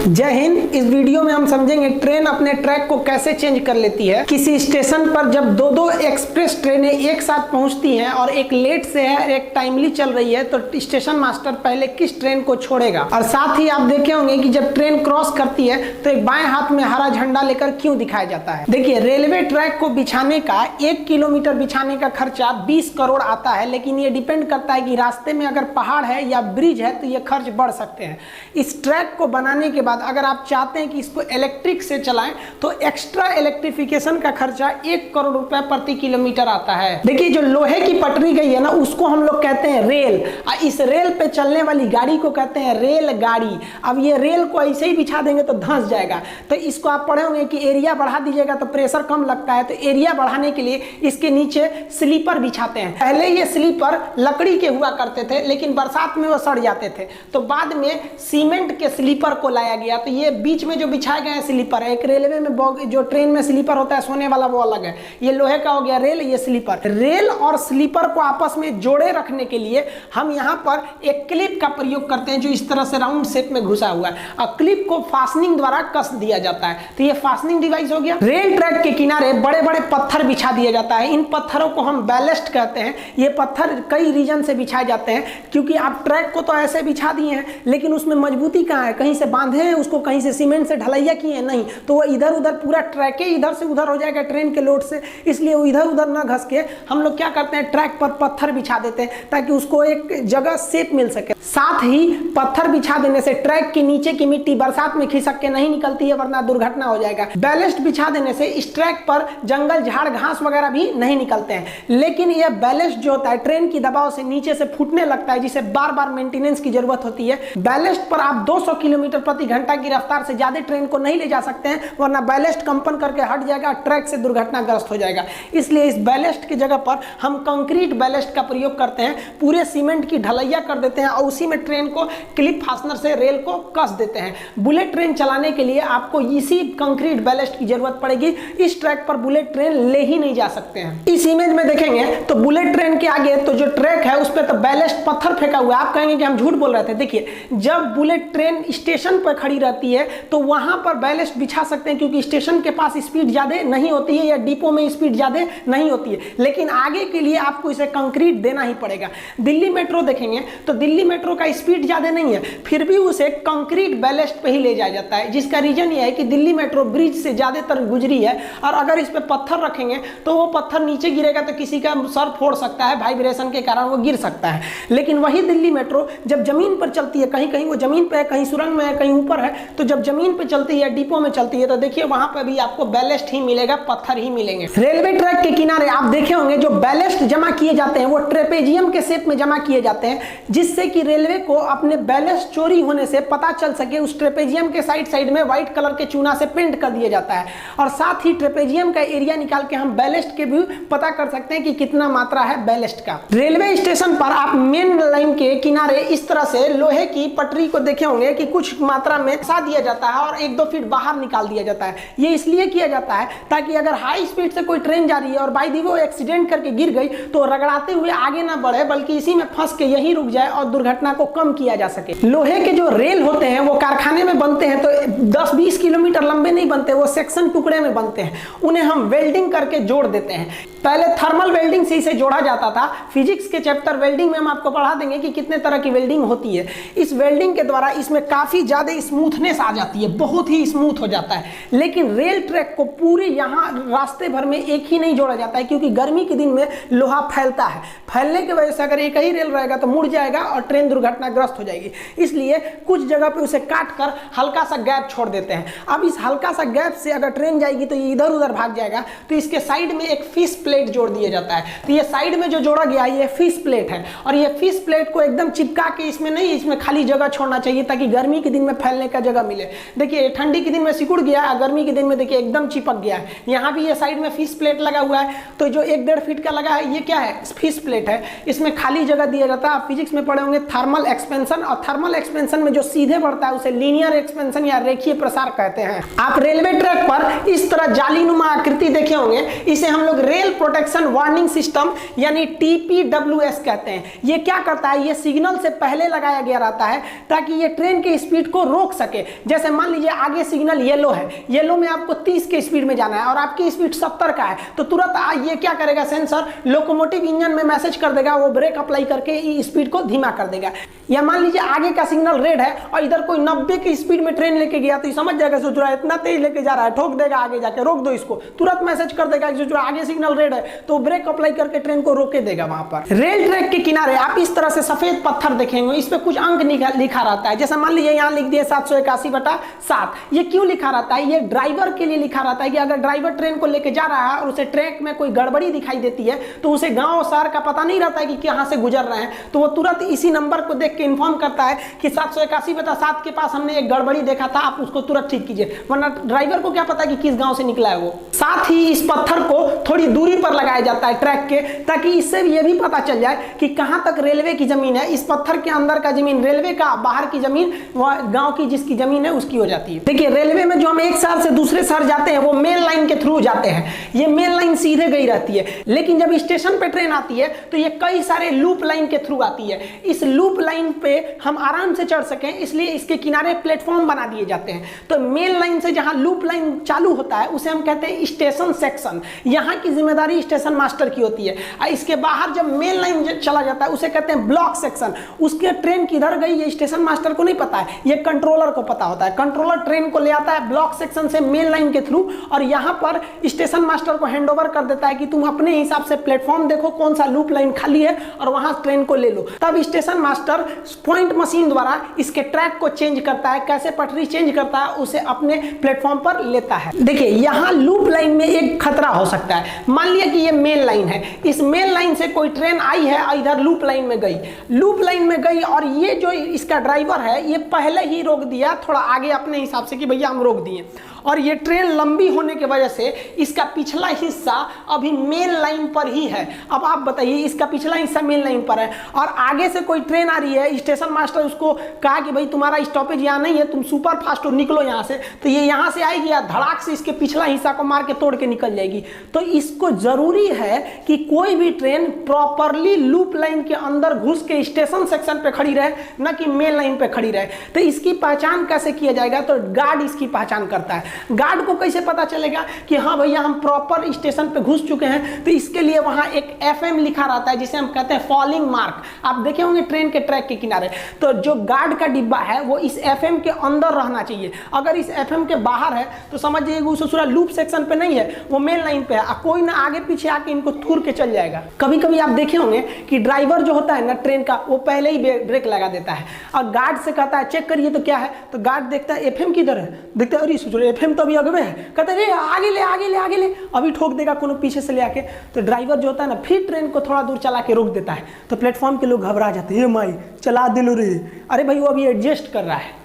जय हिंद। इस वीडियो में हम समझेंगे ट्रेन अपने ट्रैक को कैसे चेंज कर लेती है। किसी स्टेशन पर जब दो एक्सप्रेस ट्रेनें एक साथ पहुंचती हैं और एक लेट से है और एक टाइमली चल रही है तो स्टेशन मास्टर पहले किस ट्रेन को छोड़ेगा। और साथ ही आप देखे होंगे कि जब ट्रेन क्रॉस करती है तो एक बाएं हाथ में हरा झंडा लेकर क्यों दिखाया जाता है। देखिए, रेलवे ट्रैक को बिछाने का 1 किलोमीटर बिछाने का खर्चा 20 करोड़ आता है, लेकिन ये डिपेंड करता है कि रास्ते में अगर पहाड़ है या ब्रिज है तो ये खर्च बढ़ सकते हैं। इस ट्रैक को बनाने के बाद अगर आप चाहते हैं कि इसको इलेक्ट्रिक से चलाएं तो एक्स्ट्रा इलेक्ट्रिफिकेशन का खर्चा 1 करोड़ रुपए प्रति किलोमीटर आता है। देखिए, जो लोहे की पटरी गई है ना, उसको हम लोग कहते हैं रेल। इस रेल पे चलने वाली गाड़ी को कहते हैं रेल गाड़ी। अब ये रेल को ऐसे ही बिछा देंगे तो धंस जाएगा। तो इसको आप पढ़े होंगे कि एरिया बढ़ा दीजिएगा तो प्रेशर कम लगता है। तो एरिया बढ़ाने के लिए इसके नीचे स्लीपर बिछाते हैं। पहले ये स्लीपर लकड़ी के हुआ करते थे, लेकिन बरसात में वो सड़ जाते थे, तो बाद में सीमेंट के स्लीपर को लाया गया। तो ये बीच में जो बिछाए गए स्लीपर है, एक रेलवे में जो ट्रेन में स्लीपर होता है सोने वाला वो अलग है, ये लोहे का हो गया रेल, ये स्लीपर। रेल और स्लीपर को आपस में जोड़े रखने के लिए हम यहाँ पर एक क्लिप का प्रयोग करते हैं जो इस तरह से राउंड शेप में घुसा हुआ है, और क्लिप को फास्टनिंग द्वारा कस दिया जाता है। तो ये फास्टनिंग डिवाइस हो गया। रेल ट्रैक के किनारे बड़े बड़े पत्थर बिछा दिया जाता है। इन पत्थरों को हम बैलेस्ट कहते हैं। ये पत्थर कई रीजन से बिछाए जाते हैं, क्योंकि आप ट्रैक को तो ऐसे बिछा दिए हैं लेकिन उसमें मजबूती कहाँ है, कहीं से बांधे हैं उसको, कहीं से सीमेंट से ढलैया किए नहीं, तो वो इधर उधर पूरा ट्रैक ही इधर से उधर हो जाएगा ट्रेन के लोड से। इसलिए वो इधर उधर ना घस के हम लोग क्या करते हैं, ट्रैक पर पत्थर बिछा देते हैं ताकि उसको एक जगह शेप मिल सके। साथ ही पत्थर बिछा देने से ट्रैक के नीचे की मिट्टी बरसात में खिसक के नहीं निकलती है, वरना दुर्घटना हो जाएगा। बैलेस्ट बिछा देने से इस ट्रैक पर जंगल झाड़ घास वगैरह भी नहीं निकलते हैं। लेकिन यह बैलेस्ट जो होता है ट्रेन की दबाव से नीचे से फूटने लगता है, जिसे बार बार मेंटेनेंस की जरूरत होती है। बैलेस्ट पर आप 200 किलोमीटर प्रति घंटा की रफ्तार से ज्यादा ट्रेन को नहीं ले जा सकते हैं, वरना बैलेस्ट कंपन करके हट जाएगा, ट्रैक से दुर्घटनाग्रस्त हो जाएगा। इसलिए इस बैलेस्ट की जगह पर हम कंक्रीट बैलेस्ट का प्रयोग करते हैं। पूरे सीमेंट की ढलैया कर देते हैं और उसी में ट्रेन को क्लिप फास्टनर से रेल को कस देते हैं। बुलेट ट्रेन चलाने के लिए आपको इसी कंक्रीट बैलेस्ट की जरूरत पड़ेगी। इस ट्रैक पर बुलेट ट्रेन ले ही नहीं जा सकते हैं। इस इमेज में देखेंगे तो बुलेट ट्रेन के आगे तो जो ट्रैक है उस पर तो बैलेस्ट पत्थर फेंका हुआ है। आप कहेंगे कि हम झूठ बोल रहे थे। देखिए, जब बुलेट ट्रेन स्टेशन पर खड़ी रहती है तो वहां पर बैलेस्ट बिछा सकते हैं, क्योंकि स्टेशन के पास स्पीड ज्यादा नहीं होती है या डिपो में स्पीड ज्यादा नहीं होती है। लेकिन आगे के लिए आपको इसे कंक्रीट देना ही पड़ेगा। दिल्ली मेट्रो देखेंगे तो दिल्ली मेट्रो का स्पीड ज्यादा नहीं है, फिर भी उसे कंक्रीट बैलेस्ट पे ही ले जाया जाता है, जिसका रीजन यह है कि दिल्ली मेट्रो ब्रिज से ज्यादातर गुजरी है, और अगर इस पे पत्थर रखेंगे तो वो पत्थर नीचे गिरेगा तो किसी का सर फोड़ सकता है, वाइब्रेशन के कारण वो गिर सकता है। लेकिन वही दिल्ली मेट्रो जब जमीन पर चलती है, कहीं कहीं वो जमीन पे है, कहीं सुरंग में है, कहीं ऊपर है, तो जब जमीन पे चलती है, डिपो में चलती है, तो देखिए वहां पर भी आपको बैलेस्ट ही मिलेगा, पत्थर ही मिलेंगे। रेलवे ट्रैक के किनारे आप देखे होंगे जो बैलेस्ट जमा किए जाते हैं वो ट्रेपेजियम के शेप में जमा किए जाते हैं, जिससे कि रेलवे को अपने बैलेस्ट चोरी होने से पता चल सके। उस ट्रेपेजियम के साइड में व्हाइट कलर के चूना से पेंट कर दिया जाता है, और साथ ही ट्रेपेजियम का एरिया निकाल के हम बैलेस्ट के भी पता कर सकते हैं कि कितना मात्रा है बैलेस्ट का। रेलवे स्टेशन पर आप मेन लाइन के किनारे इस तरह से लोहे की पटरी को देखे होंगे कि कुछ मात्रा में फंसा दिया जाता है और 1-2 फीट बाहर निकाल दिया जाता है। ये इसलिए किया जाता है ताकि अगर हाई स्पीड से कोई ट्रेन जा रही है और बाई दी वो एक्सीडेंट करके गिर गई तो रगड़ाते हुए आगे ना बढ़े, बल्कि इसी में फंस के यहीं रुक जाए और दुर्घटना को कम किया जा सके। लोहे के जो रेल होते हैं वो कारखाने में बनते हैं तो 10-20 किलोमीटर लंबे नहीं बनते, वो सेक्शन टुकड़े में बनते हैं। उन्हें हम वेल्डिंग करके जोड़ देते हैं। पहले थर्मल वेल्डिंग से इसे जोड़ा जाता था। फिजिक्स के चैप्टर वेल्डिंग में हम आपको पढ़ा देंगे कि कितने तरह की वेल्डिंग होती है। इस वेल्डिंग के द्वारा इसमें काफी ज्यादा स्मूथनेस आ जाती है, बहुत ही स्मूथ हो जाता है। लेकिन रेल ट्रैक को पूरे यहाँ रास्ते भर में एक ही नहीं जोड़ा जाता है, क्योंकि गर्मी के दिन में लोहा फैलता है। फैलने की वजह से अगर एक ही रेल रहेगा तो मुड़ जाएगा और ट्रेन दुर्घटनाग्रस्त हो जाएगी। इसलिए कुछ जगह पे उसे काट कर हल्का सा गैप छोड़ देते हैं। अब इस हल्का सा गैप से अगर ट्रेन जाएगी तो ये इधर उधर भाग जाएगा, तो इसके साइड में एक फिश प्लेट जोड़ दिया जाता है। तो ये साइड में जो जोड़ा गया है ये फिश प्लेट है, और ये फिश प्लेट को एकदम चिपका के इसमें नहीं, इसमें खाली जगह छोड़ना चाहिए ताकि गर्मी के दिन में फैलने का जगह मिले। देखिए, ठंडी के दिन में सिकुड़ गया, गर्मी के दिन में देखिए एकदम चिपक गया है। यहाँ भी ये साइड में फिश प्लेट लगा हुआ है, तो जो 1-1.5 फीट का लगा है ये क्या है, फिश प्लेट है। इसमें खाली जगह दिया जाता है। आप फिजिक्स में पढ़े होंगे थर्मल एक्सपेंशन, और थर्मल एक्सपेंशन में जो सीधे बढ़ता है उसे लीनियर एक्सपेंशन या रेखीय प्रसार कहते हैं। आप रेलवे ट्रैक पर इस तरह जालीनुमा आकृति देखे होंगे, इसे हम लोग रेल प्रोटेक्शन वार्निंग सिस्टम यानी TPWS कहते हैं। ये क्या करता है, ये सिग्नल से पहले लगाया गया रहता है ताकि ये ट्रेन के स्पीड को रोक सके। जैसे मान लीजिए आगे सिग्नल येलो है, येलो में आपको 30 के स्पीड में जाना है और आपकी स्पीड 70 का है, तो तुरंत ये क्या करेगा सेंसर, लोकोमोटिव इंजन में मैसेज कर देगा, वो ब्रेक अप्लाई करके स्पीड को धीमा कर देगा। या मान लीजिए आगे का सिग्नल रेड है और इधर कोई 90 की स्पीड में ट्रेन लेके गया, तो समझ जाएगा सोच रहा है इतना तेज लेके जा रहा है, ठोक देगा आगे जाके, रोक दो इसको, तुरंत मैसेज कर देगा कि जो आगे सिग्नल रेड है, तो ब्रेक अप्लाई करके ट्रेन को रोके देगा। वहां पर रेल ट्रैक के किनारे आप इस तरह से सफेद पत्थर देखेंगे, इस पे कुछ अंक लिखा रहता है। जैसा मान लीजिए यहाँ लिख दिए 781/7। ये क्यों लिखा रहता है, ये ड्राइवर के लिए लिखा रहता है कि अगर ड्राइवर ट्रेन को लेके जा रहा है और उसे ट्रैक में कोई गड़बड़ी दिखाई देती है, तो उसे गांव शहर का पता नहीं रहता है कि कहां से गुजर रहे हैं, तो वो तुरंत इसी नंबर को देख के इन्फॉर्म करता है कि 781/7 के पास हमने एक गड़बड़ी देखा था, आप उसको तुरंत ठीक कीजिए। वरना ड्राइवर को क्या पता है कि किस गांव से निकला है वो। साथ ही इस पत्थर को थोड़ी दूरी पर लगाया जाता है ट्रैक के, ताकि इससे ये भी पता चल जाए कि कहां तक रेलवे की जमीन है। इस पत्थर के अंदर का जमीन रेलवे का, बाहर की जमीन वह गांव की जिसकी जमीन है उसकी हो जाती है। देखिए रेलवे में जो हम एक शहर से दूसरे शहर जाते हैं वो मेन लाइन के थ्रू जाते हैं, ये मेन लाइन सीधे गई रहती है। लेकिन जब स्टेशन पे ट्रेन आती है तो ये कई सारे लूप लाइन के थ्रू आती है। इस लूप लाइन पे हम आराम से चढ़ सकें इसलिए इसके किनारे प्लेटफॉर्म बना दिए जाते हैं। तो मेन लाइन से जहां लूप लाइन चालू होता है उसे हम कहते हैं स्टेशन सेक्शन, यहाँ की जिम्मेदारी स्टेशन मास्टर की होती है। इसके बाहर जब मेन लाइन चला जाता है उसे कहते हैं ब्लॉक सेक्शन। उसके ट्रेन किधर गई ये स्टेशन मास्टर को नहीं पता है, ये कंट्रोलर को पता होता है। कंट्रोलर ट्रेन को ले आता है ब्लॉक सेक्शन से मेन लाइन के थ्रू और यहाँ पर स्टेशन मास्टर को हैंडओवर कर देता है कि तुम अपने हिसाब से प्लेटफॉर्म देखो कौन सा लूप लाइन खाली है और वहां ट्रेन को ले लो। तब स्टेशन मास्टर पॉइंट मशीन द्वारा इसके ट्रैक को चेंज करता है, कैसे पटरी चेंज करता है उसे अपने प्लेटफॉर्म पर लेता है। देखिए यहाँ लूप लाइन में एक खतरा हो सकता है। मान लिया कि ये मेन लाइन है, इस मेन लाइन से कोई ट्रेन आई है और इधर लूप लाइन में गई, लूप लाइन में गई और ये जो इसका ड्राइवर है ये पहले ही रोक दिया थोड़ा आगे अपने हिसाब से कि भैया हम रोक दिए, और ये ट्रेन लंबी होने की वजह से इसका पिछला हिस्सा अभी मेन लाइन पर ही है। अब आप बताइए इसका पिछला हिस्सा मेन लाइन पर है और आगे से कोई ट्रेन आ रही है, स्टेशन मास्टर उसको कहा कि भाई तुम्हारा स्टॉपेज यहाँ नहीं है, तुम सुपर फास्ट हो निकलो यहाँ से, तो ये यहाँ से आएगी या धड़ाक से इसके पिछला हिस्सा को मार के तोड़ के निकल जाएगी। तो इसको जरूरी है कि कोई भी ट्रेन प्रॉपरली लूप लाइन के अंदर घुस के स्टेशन सेक्शन पे खड़ी रहे, न कि मेन लाइन पे खड़ी रहे। तो इसकी पहचान कैसे किया जाएगा, तो गार्ड इसकी पहचान करता है। गार्ड को कैसे पता चलेगा कि हाँ भैया हम प्रॉपर स्टेशन पे घुस चुके हैं, तो इसके लिए वहां एक FM लिखा रहता है जिसे हम कहते हैं फॉलिंग मार्क। आप देखे होंगे ट्रेन के ट्रैक के किनारे, तो जो गार्ड का डिब्बा है वो इस FM के अंदर रहना चाहिए। अगर इस FM के बाहर है तो समझ जाइए वो ससुरा लूप सेक्शन पे नहीं है, वो मेन लाइन पे है, कोई ना आगे पीछे आके इनको थूर के चल जाएगा। कभी कभी आप देखे होंगे कि ड्राइवर जो होता है ना ट्रेन का, वो पहले ही ब्रेक लगा देता है और गार्ड से कहता है चेक करिए तो क्या है, तो गार्ड देखता है FM किधर है, देखता है अरे ससुरा FM तो अभी अगवे है, कहते हैं आगे ले आगे ले आगे ले, अभी ठोक देगा कोनो पीछे से ले आके। तो ड्राइवर जो होता है ना फिर ट्रेन को थोड़ा दूर चला के रोक देता है, तो प्लेटफॉर्म के लोग घबरा जाते हैं, ये माई चला दिलो रे, अरे भाई वो अभी एडजस्ट कर रहा है।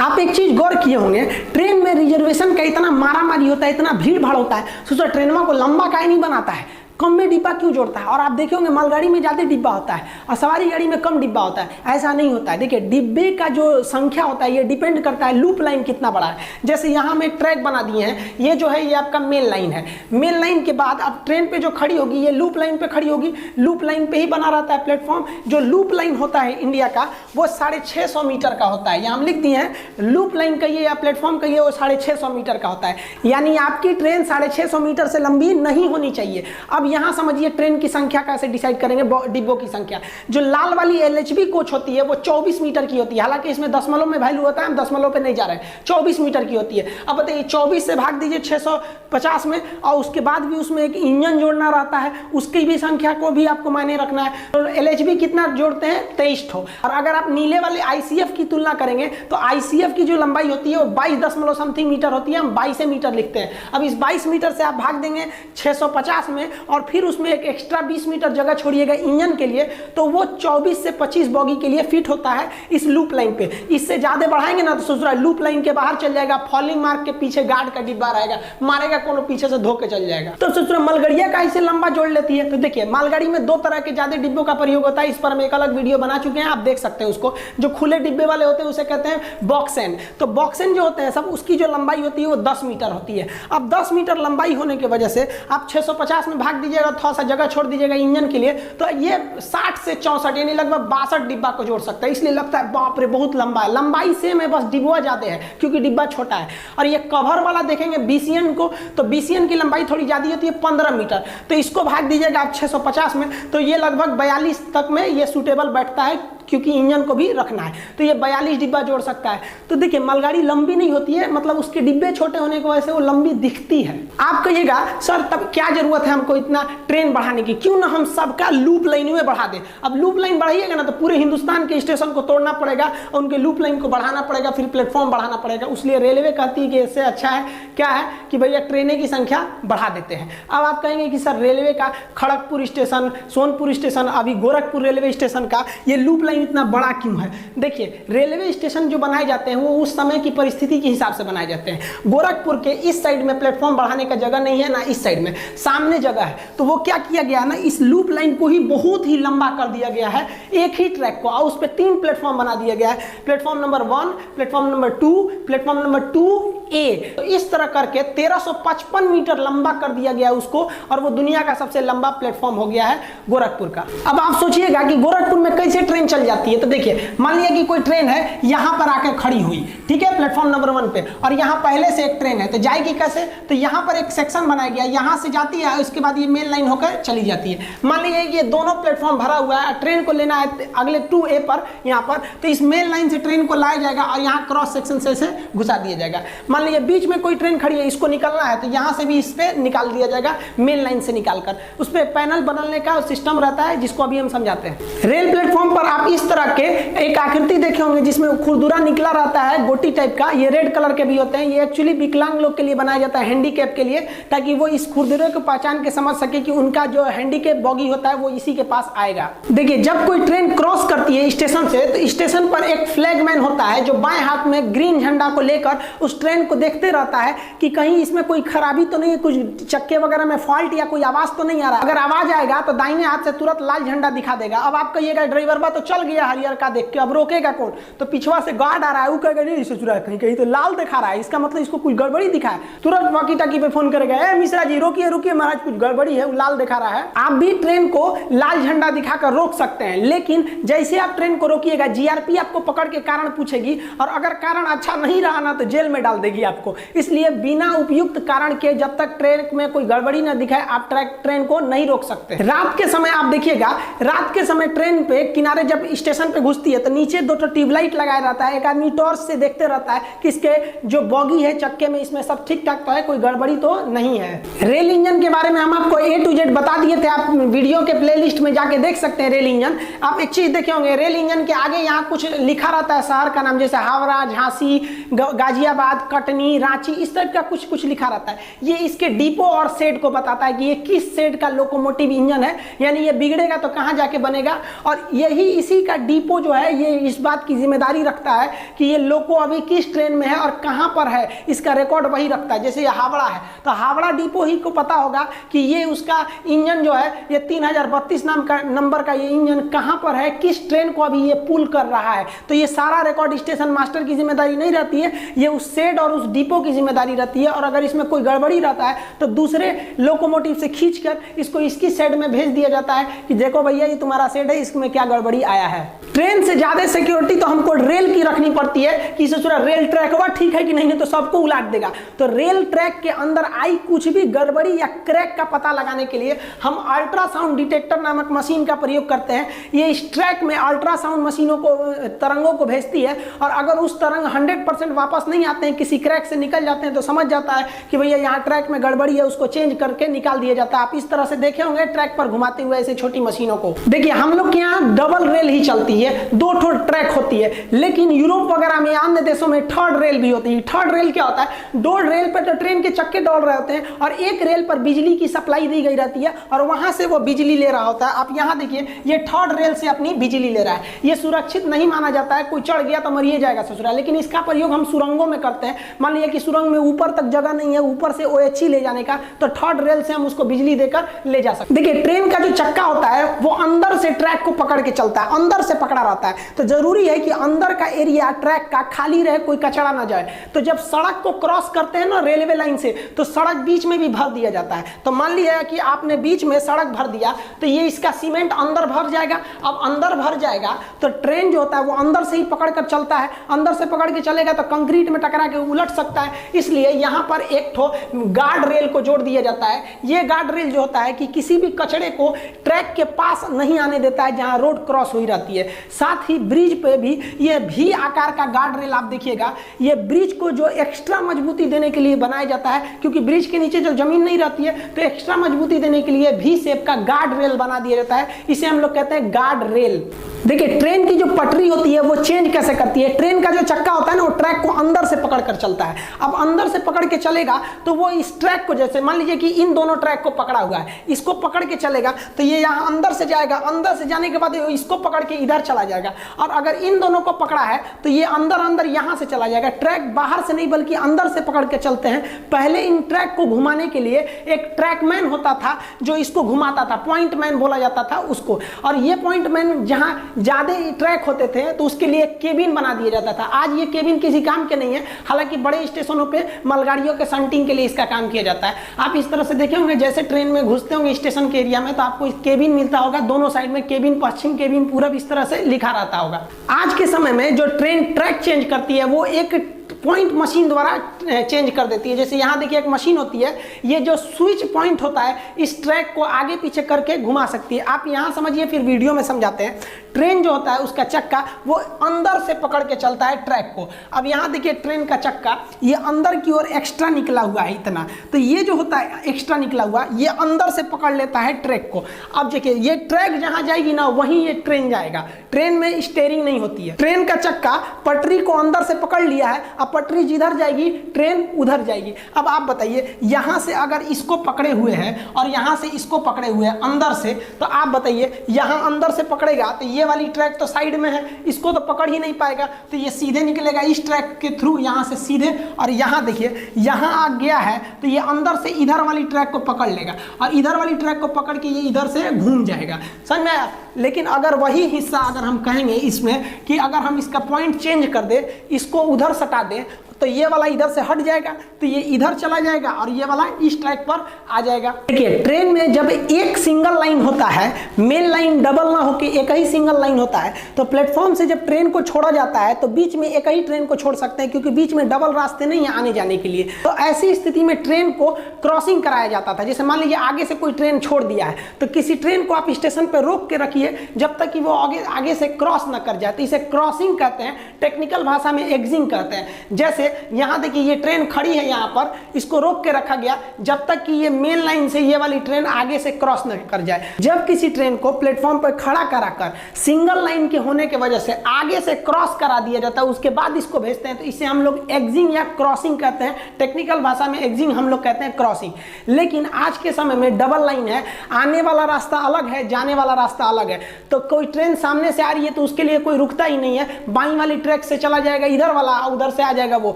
आप एक चीज गौर किए होंगे, ट्रेन में रिजर्वेशन का इतना मारामारी होता है, इतना भीड़ भाड़ होता है, सोचो ट्रेनों को लंबा काहे नहीं बनाता है, कम में डिब्बा क्यों जोड़ता है। और आप देखे होंगे मालगाड़ी में ज़्यादा डिब्बा होता है और सवारी गाड़ी में कम डिब्बा होता है, ऐसा नहीं होता है। देखिए डिब्बे का जो संख्या होता है ये डिपेंड करता है लूप लाइन कितना बड़ा है। जैसे यहाँ में ट्रैक बना दिए हैं, ये जो है ये आपका मेन लाइन है, मेन लाइन के बाद अब ट्रेन पे जो खड़ी होगी ये लूप लाइन पे खड़ी होगी, लूप लाइन पे ही बना रहता है प्लेटफॉर्म। जो लूप लाइन होता है इंडिया का वो 650 मीटर का होता है, यहाँ हम लिख दिए हैं लूप लाइन कहिए या प्लेटफॉर्म कहिए, वो 650 मीटर का होता है। यानी आपकी ट्रेन 650 मीटर से लंबी नहीं होनी चाहिए। अब यहाँ समझिए ट्रेन की संख्या कैसे डिसाइड करेंगे, डिब्बों की संख्या। जो लाल वाली LHB कोच होती है वो 24 मीटर की होती है, हालांकि इसमें दशमलव में वैल्यू होता है, हम दशमलव पे नहीं जा रहे हैं, 24 मीटर की होती है। अब बताइए 24 से भाग दीजिए 650 में, और उसके बाद भी उसमें एक इंजन जोड़ना रहता है, उसकी भी संख्या को भी आपको मायने रखना है। तो LHB कितना जोड़ते हैं, 23 ठो। और अगर आप नीले वाले ICF की तुलना करेंगे तो ICF की जो लंबाई होती है वो 22 समथिंग मीटर होती है, हम 22 मीटर लिखते हैं। अब इस 22 मीटर से आप भाग देंगे 650 में और फिर उसमें एक एक्स्ट्रा 20 मीटर जगह छोड़िएगा इंजन के लिए, तो वो 24 से 25 बॉगी के लिए फिट होता है इस लूप लाइन पे। इससे ज्यादा बढ़ाएंगे ना तो सोच रहा है लूप लाइन के बाहर चल जाएगा, फॉलिंग मार्क के पीछे गार्ड का डिब्बा रहेगा, मारेगा कोनो पीछे से धोके चल जाएगा। तो सोच रहा मालगाड़िया का इसे लंबा जोड़ लेती है। तो देखिए मालगाड़ी में 2 तरह के ज्यादा डिब्बों का प्रयोग होता है, इस पर हम एक अलग वीडियो बना चुके हैं, आप देख सकते हैं उसको। जो खुले डिब्बे वाले होते हैं उसे कहते हैं बॉक्सेन। तो बॉक्सेन जो होते हैं सब, उसकी जो लंबाई होती है वो 10 मीटर होती है। अब 10 मीटर लंबाई होने की वजह से आप 650 में भाग दीजिएगा, थोड़ा सा जगह छोड़ दीजिएगा इंजन के लिए, तो ये 60 से 64 यानी लगभग 62 डिब्बा को जोड़ सकता है। इसलिए लगता है बाप रे बहुत लंबा है, लंबाई सेम है, बस डिब्बा ज्यादा है क्योंकि डिब्बा छोटा है। और ये कवर वाला देखेंगे BCN को, तो BCN की लंबाई थोड़ी ज्यादा होती है 15 मीटर, तो इसको भाग दीजिएगा आप 650 में, तो ये लगभग 42 तक में ये सूटेबल बैठता है क्योंकि इंजन को भी रखना है, तो ये 42 डिब्बा जोड़ सकता है। तो देखिए मालगाड़ी लंबी नहीं होती है, मतलब उसके डिब्बे छोटे होने की वजह से वो लंबी दिखती है। आप कहिएगा सर तब क्या जरूरत है हमको इतना ट्रेन बढ़ाने की, क्यों ना हम सबका लूप लाइन में बढ़ा दें। अब लूप लाइन बढ़ाइएगा ना तो पूरे हिंदुस्तान के स्टेशन को तोड़ना पड़ेगा और उनके लूप लाइन को बढ़ाना पड़ेगा, फिर प्लेटफॉर्म बढ़ाना पड़ेगा। इसलिए रेलवे कहती है कि इससे अच्छा है क्या है कि भैया ट्रेनें की संख्या बढ़ा देते हैं। अब आप कहेंगे कि सर रेलवे का खड़गपुर स्टेशन, सोनपुर स्टेशन, अभी गोरखपुर रेलवे स्टेशन का ये लूप लाइन इतना बड़ा क्यों है। देखिए रेलवे स्टेशन जो बनाए जाते हैं वो उस समय की परिस्थिति के हिसाब से बनाए जाते हैं। गोरखपुर के इस साइड में प्लेटफॉर्म बढ़ाने का जगह नहीं है, ना इस साइड में, सामने जगह है, तो वो क्या किया गया ना, इस लूप लाइन को ही बहुत ही लंबा कर दिया गया है एक ही ट्रैक को, और उस पर 3 प्लेटफॉर्म बना दिया गया है, platform number 1, platform number 2, platform number 2A। तो इस तरह करके 1355 मीटर लंबा कर दिया गया उसको, और वो दुनिया का सबसे लंबा प्लेटफॉर्म हो गया है गोरखपुर का। अब आप सोचिएगा कि गोरखपुर में कैसे ट्रेन चल जाती है। तो देखिए मान लिया कि कोई ट्रेन है यहां पर आकर खड़ी हुई, ठीक है, प्लेटफॉर्म नंबर 1 पे, और यहां पहले से एक ट्रेन है, तो जाएगी कैसे, तो यहां पर एक सेक्शन बनाया गया, यहां से जाती है, उसके बाद ये मेन लाइन होकर चली जाती है। मान लीजिए ये दोनों प्लेटफॉर्म भरा हुआ है, ट्रेन को लेना है अगले 2A पर यहां पर, तो इस मेन लाइन से ट्रेन को लाया जाएगा और यहां क्रॉस सेक्शन से घुसा दिया जाएगा। मान लीजिए बीच में कोई ट्रेन खड़ी है, इसको निकलना है, तो यहां से भी इस पे निकाल दिया जाएगा, मेन लाइन से निकालकर। उस पे पैनल बदलने का सिस्टम रहता है जिसको अभी हम समझाते हैं। रेल प्लेटफॉर्म पर आप इस तरह के एक आकृति देखे होंगे जिसमें खुरदुरा निकला रहता है गोटी टाइप का, ये रेड कलर के भी होते हैं। ये एक्चुअली विकलांग लोग के लिए बनाया जाता है, हैंडीकैप के लिए, ताकि वो इस खुरदुरे को पहचान के समझ सके कि उनका जो हैंडीकैप बॉगी होता है वो इसी के पास आएगा। देखिए जब कोई ट्रेन क्रॉस करती है स्टेशन से, तो स्टेशन पर एक फ्लैगमैन होता है जो बाएं हाथ में ग्रीन झंडा को लेकर उस ट्रेन को देखते रहता है कि कहीं इसमें कोई खराबी तो नहीं है, कुछ चक्के वगैरह में फॉल्ट या कोई आवाज तो नहीं आ रहा। अगर आवाज आएगा तो दाहिने हाथ से तुरंत लाल झंडा दिखा देगा। अब आप कहिएगा ड्राइवर बा तो चल गया हरियर का देख के, अब रोकेगा कौन, तो पिछवा से गार्ड आ रहा है, वो कहेगा नहीं इसे चुरा, कहीं कहीं तो लाल दिखा रहा है, इसका मतलब इसको कुछ गड़बड़ी दिखा है। तुरंत वॉकी टाकी पे फोन करेगा, ए मिश्रा जी रोकिए रुकिए महाराज कुछ गड़बड़ी है, वो लाल दिखा रहा है। आप भी ट्रेन को लाल झंडा दिखाकर रोक सकते हैं, लेकिन जैसे आप ट्रेन को रोकिएगा GRP आपको पकड़ के कारण पूछेगी, और अगर कारण अच्छा नहीं रहा ना तो जेल में डाल देगी आपको। इसलिए बिना उपयुक्त कारण के जब तक ट्रेन में कोई गड़बड़ी ना दिखाए आप ट्रेन को नहीं रोक सकते। रात के समय आप देखिएगा, रात के समय ट्रेन पे किनारे जब स्टेशन पे घुसती है तो नीचे 2 ट्यूबलाइट लगाया रहता है, एक आदमी टॉर्च से देखते रहता है कि इसके जो बॉगी है चक्के में इसमें सब ठीक ठाक तो है, कोई गड़बड़ी तो नहीं है। रेल इंजन के बारे में हम आपको A to Z बता दिए थे, आप वीडियो के प्लेलिस्ट में जाके देख सकते हैं। रेल इंजन आप एक चीज देखे होंगे, रेल इंजन के आगे यहाँ कुछ लिखा रहता है शहर का नाम, जैसे हावड़ा, झांसी, गाजियाबाद, कटनी, रांची, इस टाइप का कुछ कुछ लिखा रहता है। ये इसके डिपो और शेड को बताता है कि ये किस शेड का लोकोमोटिव इंजन है, यानी ये बिगड़ेगा तो कहाँ जाके बनेगा। और यही इसी का डिपो जो है ये इस बात की जिम्मेदारी रखता है कि ये लोको अभी किस ट्रेन में है और कहाँ पर है, इसका रिकॉर्ड वही रखता है। जैसे ये हावड़ा है तो हावड़ा डिपो ही को पता होगा कि ये उसका इंजन जो है ये 3032 नाम का नंबर का ये इंजन कहाँ पर है, किस ट्रेन को अभी ये पुल कर रहा है। तो ये सारा रिकॉर्ड स्टेशन मास्टर की जिम्मेदारी नहीं रहती है, ये उस शेड और उस डिपो की जिम्मेदारी रहती है। और अगर इसमें कोई गड़बड़ी रहता है तो दूसरे लोकोमोटिव से खींचकर इसको इसकी शेड में भेज दिया जाता है कि देखो भैया ये तुम्हारा शेड है, इसमें क्या गड़बड़ी आया है। ट्रेन से ज्यादा सिक्योरिटी तो हमको रेल की रखनी पड़ती है कि रेल ट्रैक हुआ ठीक है कि नहीं, तो सबको उलाट देगा। तो रेल ट्रैक के अंदर आई कुछ भी गड़बड़ी या क्रैक का पता लगाने के लिए हम अल्ट्रासाउंड डिटेक्टर नामक मशीन का प्रयोग करते हैं। ये इस ट्रैक में अल्ट्रासाउंड मशीनों को तरंगों को भेजती है, और अगर उस तरंग 100% वापस नहीं आते हैं, किसी क्रैक से निकल जाते हैं, तो समझ जाता है कि भैया यहाँ ट्रैक में गड़बड़ी है, उसको चेंज करके निकाल दिया जाता है। आप इस तरह से देखे होंगे ट्रैक पर घुमाते हुए ऐसे छोटी मशीनों को। देखिए हम लोग के यहाँ डबल रेल ही चलती है, 2 ट्रैक होती है, लेकिन यूरोप वगैरह में अन्य देशों में 3rd रेल भी होती है। 3rd रेल क्या होता है, 2 रेल पर तो ट्रेन के चक्के दौड़ रहे होते हैं और एक रेल पर बिजली की सप्लाई दी गई रहती है और वहां से वो बिजली ले रहा होता है। आप यहाँ देखिए ये 3rd रेल से अपनी बिजली ले रहा है। ये सुरक्षित नहीं माना जाता है, कोई चढ़ गया तो मरिए जाएगा ससुराल, लेकिन इसका प्रयोग हम सुरंगों में करते हैं। मान लीजिए कि सुरंग में ऊपर तक जगह नहीं है ऊपर से OHE ले जाने का, तो 3rd रेल से हम उसको बिजली देकर ले जा सकते। देखिए ट्रेन का जो चक्का होता है वो अंदर से ट्रैक को पकड़ के चलता है, अंदर से पकड़ा रहता है, तो जरूरी है कि अंदर का एरिया ट्रैक का खाली रहे, कोई कचरा ना जाए। तो जब सड़क को क्रॉस करते हैं ना रेलवे लाइन से, तो सड़क बीच में भी भर दिया जाता है। तो मान लिया कि आपने बीच में सड़क भर दिया, तो ये इसका सीमेंट अंदर भर जाएगा। अब अंदर भर जाएगा तो ट्रेन जो होता है वो अंदर से ही पकड़ कर चलता है, अंदर से पकड़ के चलेगा तो कंक्रीट में टकरा के उलट सकता है। इसलिए यहाँ पर एक ठो गार्ड रेल को जोड़ दिया जाता है। ये गार्ड रेल जो होता है कि किसी भी कचरे को ट्रैक के पास नहीं आने देता है जहाँ रोड क्रॉस हुई रहती है। साथ ही ब्रिज पे भी ये भी आकार का गार्ड रेल आप देखिएगा, ये ब्रिज को जो एक्स्ट्रा मजबूती देने के लिए बनाया जाता है, क्योंकि ब्रिज के नीचे जो जमीन नहीं रहती है, तो एक्स्ट्रा मजबूती देने के लिए भी शेप का गार्ड रेल बना दिया जाता है। इसे हम लोग कहते हैं गार्ड रेल। देखिए ट्रेन की जो पटरी होती है वो चेंज कैसे करती है। ट्रेन का जो चक्का होता है ना, वो ट्रैक को अंदर से पकड़ कर चलता है। अब अंदर से पकड़ के चलेगा तो वो इस ट्रैक को, जैसे मान लीजिए कि इन दोनों ट्रैक को पकड़ा हुआ है, इसको पकड़ के चलेगा तो ये यहाँ अंदर से जाएगा, अंदर से जाने के बाद इसको पकड़ के इधर चला जाएगा। और अगर इन दोनों को पकड़ा है तो ये अंदर अंदर यहाँ से चला जाएगा। ट्रैक बाहर से नहीं बल्कि अंदर से पकड़ के चलते हैं। पहले इन ट्रैक को घुमाने के लिए एक ट्रैकमैन होता था जो इसको घुमाता था, पॉइंट मैन बोला जाता था उसको। और ये पॉइंट मैन जहाँ ज्यादा ट्रैक होते थे तो उसके लिए केबिन बना दिया जाता था। आज ये केबिन किसी काम के नहीं है, हालांकि बड़े स्टेशनों पे मालगाड़ियों के शंटिंग के लिए इसका काम किया जाता है। आप इस तरह से देखे होंगे, जैसे ट्रेन में घुसते होंगे स्टेशन के एरिया में तो आपको केबिन मिलता होगा, दोनों साइड में केबिन, पश्चिम केबिन, पूरब, इस तरह से लिखा रहता होगा। आज के समय में जो ट्रेन ट्रैक चेंज करती है वो एक पॉइंट मशीन द्वारा चेंज कर देती है। जैसे यहाँ देखिए एक मशीन होती है, ये जो स्विच पॉइंट होता है इस ट्रैक को आगे पीछे करके घुमा सकती है। आप यहाँ समझिए, फिर वीडियो में समझाते हैं। ट्रेन जो होता है उसका चक्का वो अंदर से पकड़ के चलता है ट्रैक को। अब यहाँ देखिए ट्रेन का चक्का ये अंदर की ओर एक्स्ट्रा निकला हुआ है इतना, तो ये जो होता है एक्स्ट्रा निकला हुआ ये अंदर से पकड़ लेता है ट्रैक को। अब देखिए ये ट्रैक जहाँ जाएगी ना वहीं ये ट्रेन जाएगा। ट्रेन में स्टीयरिंग नहीं होती है। ट्रेन का चक्का पटरी को अंदर से पकड़ लिया है, अब पटरी जिधर जाएगी ट्रेन उधर जाएगी। अब आप बताइए, यहाँ से अगर इसको पकड़े हुए हैं और यहाँ से इसको पकड़े हुए हैं अंदर से, तो आप बताइए यहाँ अंदर से पकड़ेगा तो ये वाली ट्रैक तो साइड में है, इसको तो पकड़ ही नहीं पाएगा, तो ये सीधे निकलेगा इस ट्रैक के थ्रू यहाँ से सीधे। और यहाँ देखिए यहाँ आ गया है तो ये अंदर से इधर वाली ट्रैक को पकड़ लेगा और इधर वाली ट्रैक को पकड़ के ये इधर से घूम जाएगा। समझ में आया? लेकिन अगर वही हिस्सा अगर हम कहेंगे इसमें कि अगर हम इसका पॉइंट चेंज कर दे, इसको उधर सटा दें, तो ये वाला इधर से हट जाएगा तो ये इधर चला जाएगा और ये वाला इस ट्रैक पर आ जाएगा। देखिए ट्रेन में जब एक सिंगल लाइन होता है, मेन लाइन डबल ना होके एक ही सिंगल लाइन होता है, तो प्लेटफॉर्म से जब ट्रेन को छोड़ा जाता है तो बीच में एक ही ट्रेन को छोड़ सकते हैं, क्योंकि बीच में डबल रास्ते नहीं है आने जाने के लिए। तो ऐसी स्थिति में ट्रेन को क्रॉसिंग कराया जाता था। जैसे मान लीजिए आगे से कोई ट्रेन छोड़ दिया है तो किसी ट्रेन को आप स्टेशन पर रोक के रखिए जब तक कि वो आगे से क्रॉस न कर जाए, तो इसे क्रॉसिंग कहते हैं, टेक्निकल भाषा में एग्जिंग कहते हैं। जैसे यहाँ देखिए ये ट्रेन खड़ी है, यहाँ पर इसको रोक के रखा गया जब तक कि ये मेन लाइन से ये वाली ट्रेन आगे से क्रॉस न कर जाए। जब किसी ट्रेन को प्लेटफॉर्म पर खड़ा कराकर सिंगल लाइन के होने की वजह से आगे से क्रॉस करा दिया जाता है, उसके बाद इसको भेजते हैं, तो इसे हम लोग एग्जिंग या क्रॉसिंग कहते हैं। टेक्निकल भाषा में एग्जिंग हम लोग कहते हैं क्रॉसिंग। लेकिन आज के समय में डबल लाइन है, आने वाला रास्ता अलग है, जाने वाला रास्ता अलग है। तो कोई ट्रेन सामने से आ रही है तो उसके लिए कोई रुकता ही नहीं है, बाई वाली ट्रैक से चला जाएगा इधर वाला, उधर से आ जाएगा वो।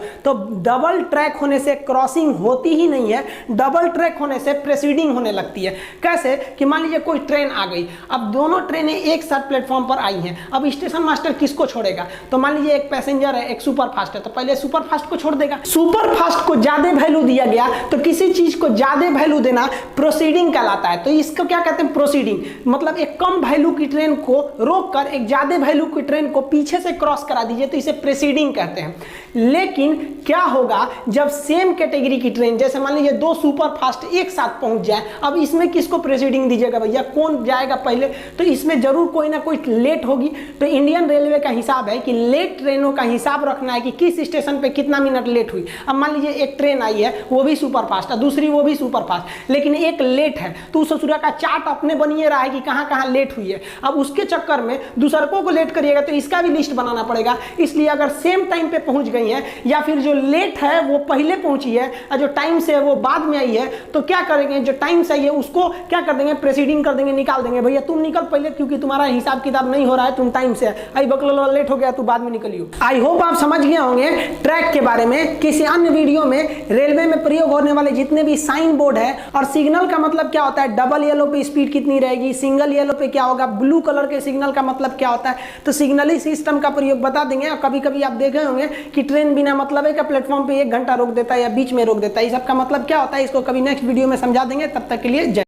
तो डबल ट्रैक होने से क्रॉसिंग होती ही नहीं है, डबल ट्रैक होने से प्रेसीडिंग होने लगती है। कैसे कि मान लीजिए कोई ट्रेन आ गई, अब दोनों ट्रेनें एक साथ प्लेटफॉर्म पर आई हैं, अब स्टेशन मास्टर किसको छोड़ेगा? तो मान लीजिए एक पैसेंजर है, एक सुपर फास्ट है, तो पहले सुपर फास्ट को छोड़ देगा। सुपर फास्ट को ज्यादा वैल्यू दिया गया, तो किसी चीज को ज्यादा वैल्यू देना प्रोसीडिंग कहलाता है। तो इसको क्या कहते हैं? प्रोसीडिंग। मतलब एक कम वैल्यू की ट्रेन को रोककर एक ज्यादा वैल्यू की ट्रेन को पीछे से क्रॉस करा दीजिए, तो इसे प्रेसीडिंग कहते हैं। लेकिन क्या होगा जब सेम कैटेगरी की ट्रेन, जैसे मान लीजिए दो सुपर फास्ट एक साथ पहुंच जाए, अब इसमें किसको प्रेसीडिंग दीजिएगा भैया? कौन जाएगा पहले? तो इसमें जरूर कोई ना कोई लेट होगी। तो इंडियन रेलवे का हिसाब है कि लेट ट्रेनों का हिसाब रखना है कि किस स्टेशन पे कितना मिनट लेट हुई। अब मान लीजिए एक ट्रेन आई है वो भी सुपर फास्ट है, दूसरी वो भी सुपर फास्ट, लेकिन एक लेट है, तो उस ससुरा का चार्ट अपने बनिए रहा है कि कहां कहां लेट हुई है। अब उसके चक्कर में दूसरों को लेट करिएगा तो इसका भी लिस्ट बनाना पड़ेगा। इसलिए अगर सेम टाइम पे पहुंच गई है या फिर जो लेट है वो पहले पहुंची है और जो टाइम से है वो बाद में आई है, तो क्या करेंगे, जो टाइम से आई है उसको क्या कर देंगे, प्रेसीडिंग कर देंगे, निकाल देंगे। भैया तुम निकल पहले, क्योंकि तुम्हारा हिसाब किताब नहीं हो रहा है, तुम टाइम से है, आई बकलो लेट हो गया, तू बाद में निकलियो। आई होप आप समझ गए होंगे ट्रैक के बारे में। किसी अन्य वीडियो में रेलवे में प्रयोग होने वाले जितने भी साइन बोर्ड है और सिग्नल का मतलब क्या होता है, डबल येलो पे स्पीड कितनी रहेगी, सिंगल येलो पे क्या होगा, ब्लू कलर के सिग्नल का मतलब क्या होता है, तो सिग्नली सिस्टम का प्रयोग बता देंगे। और कभी कभी आप देखे होंगे कि ट्रेन बिना मतलब है प्लेटफॉर्म पे 1 घंटा रोक देता है या बीच में रोक देता है, इस सब का मतलब क्या होता है, इसको कभी नेक्स्ट वीडियो में समझा देंगे। तब तक के लिए जय।